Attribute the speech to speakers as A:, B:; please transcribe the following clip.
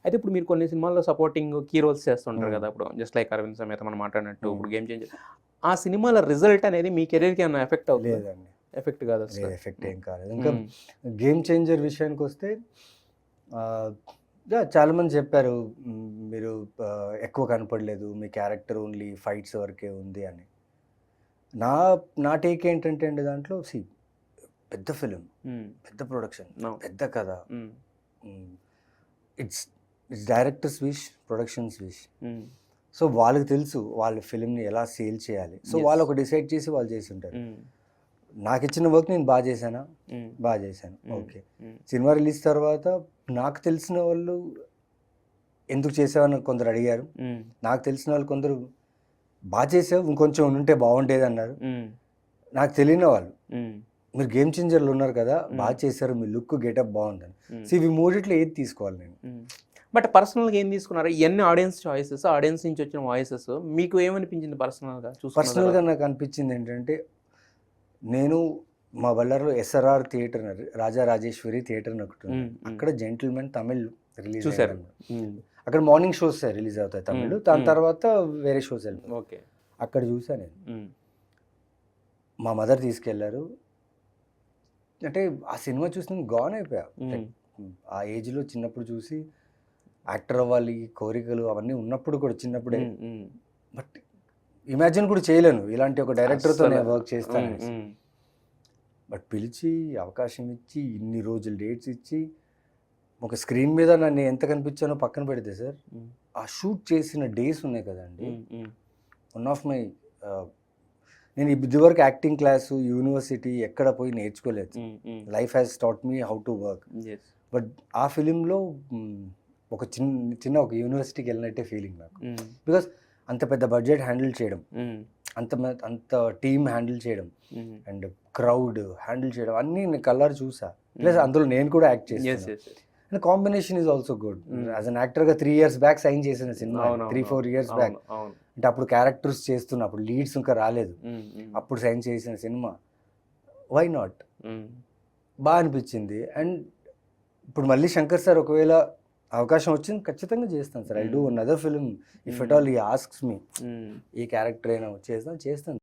A: అయితే ఇప్పుడు మీరు కొన్ని సినిమాల్లో సపోర్టింగ్ కీ రోల్స్ చేస్తుంటారు కదా! ఇప్పుడు జస్ట్ లైక్ 'అరవింద్ సమేత' మనం మాట్లాడినట్టు ఇప్పుడు 'గేమ్ చేంజర్' ఆ సినిమాల రిజల్ట్ అనేది మీ కెరియర్‌కి ఏమన్నా ఎఫెక్ట్ అవుతుందా?
B: లేదండి.
A: ఎఫెక్ట్ కాదు అసలు.
B: లేదు, ఎఫెక్ట్ ఏం కాలేదు. ఇంకా 'గేమ్ చేంజర్' విషయానికొస్తే చాలామంది చెప్పారు, మీరు ఎక్కువ కనపడలేదు, మీ క్యారెక్టర్ ఓన్లీ ఫైట్స్ వరకే ఉంది అని. నా నా టేక్ ఏంటంటే అండి, దాంట్లో పెద్ద ఫిలిం, పెద్ద ప్రొడక్షన్, పెద్ద కథ. It's it's directors wish, productions wish. So వాళ్ళకి తెలుసు వాళ్ళ ఫిలింని ఎలా సేల్ చేయాలి. సో వాళ్ళు ఒక డిసైడ్ చేసి వాళ్ళు చేసి ఉంటారు. నాకు ఇచ్చిన వర్క్ నేను బాగా చేశానా, బాగా చేశాను, ఓకే. సినిమా రిలీజ్ తర్వాత నాకు తెలిసిన వాళ్ళు ఎందుకు చేసావని కొందరు అడిగారు. నాకు తెలిసిన వాళ్ళు కొందరు బాగా చేసావు, ఇంకొంచెం ఉంటే బాగుండేది అన్నారు. నాకు తెలియని వాళ్ళు, మీరు గేమ్ చేంజర్లు ఉన్నారు కదా, బాగా చేశారు, మీ లుక్ గెటప్ బాగుందని. సో ఇవి మూడిట్లో ఏది తీసుకోవాలి నేను?
A: బట్ పర్సనల్గా ఏం తీసుకున్నారు? ఇవన్నీ ఆడియన్స్ చాయిసెస్, ఆడియన్స్ నుంచి వచ్చిన వాయిసెస్, మీకు ఏమనిపించింది పర్సనల్గా?
B: పర్సనల్గా నాకు అనిపించింది ఏంటంటే, నేను మా బళ్ళారిలో SRR థియేటర్, రాజా రాజేశ్వరి థియేటర్ అని ఒకటి ఉంది. అక్కడ జెంటిల్మెన్ తమిళ్ రిలీజ్
A: చూసారు.
B: అక్కడ మార్నింగ్ షోస్ రిలీజ్ అవుతాయి తమిళ్, దాని తర్వాత వేరే షోస్ వెళ్తాయి.
A: ఓకే,
B: అక్కడ చూసా నేను. మా మదర్ తీసుకెళ్లారు. అంటే ఆ సినిమా చూసి నేను గాన్ అయిపోయా. ఆ ఏజ్లో చిన్నప్పుడు చూసి యాక్టర్ అవ్వాలి కోరికలు అవన్నీ ఉన్నప్పుడు కూడా చిన్నప్పుడే, బట్ ఇమాజిన్ కూడా చేయలేను ఇలాంటి ఒక డైరెక్టర్తో నేను వర్క్ చేస్తాను. బట్ పిలిచి అవకాశం ఇచ్చి ఇన్ని రోజులు డేట్స్ ఇచ్చి ఒక స్క్రీన్ మీద నన్ను ఎంత కనిపించానో పక్కన పెడితే సార్, ఆ షూట్ చేసిన డేస్ ఉన్నాయి కదండి, వన్ ఆఫ్ మై, నేను ఇదివరకు యాక్టింగ్ క్లాసు యూనివర్సిటీ ఎక్కడ పోయి నేర్చుకోలేదు. Life has taught me how to work. But ఆ ఫిలింలో ఒక చిన్న ఒక యూనివర్సిటీకి వెళ్ళినట్టే ఫీలింగ్ నాకు. బికాస్ అంత పెద్ద బడ్జెట్ హ్యాండిల్ చేయడం, అంత టీమ్ హ్యాండిల్ చేయడం, అండ్ క్రౌడ్ హ్యాండిల్ చేయడం, అన్నీ నేను కలర్ చూసా. ప్లస్ అందులో నేను కూడా యాక్ట్ చేస్తాను. And combination is also good. As an యాక్టర్గా 3 years బ్యాక్ సైన్ చేసిన సినిమా, 3-4 years బ్యాక్. అంటే అప్పుడు క్యారెక్టర్స్ చేస్తున్నా, అప్పుడు లీడ్స్ ఇంకా రాలేదు, అప్పుడు సైన్ చేసిన సినిమా. Why not? బాగా అనిపించింది. అండ్ ఇప్పుడు మళ్ళీ శంకర్ సార్ ఒకవేళ అవకాశం వచ్చింది ఖచ్చితంగా చేస్తాను sir. I do another film if at all he asks me, A character అయినా చేస్తాను.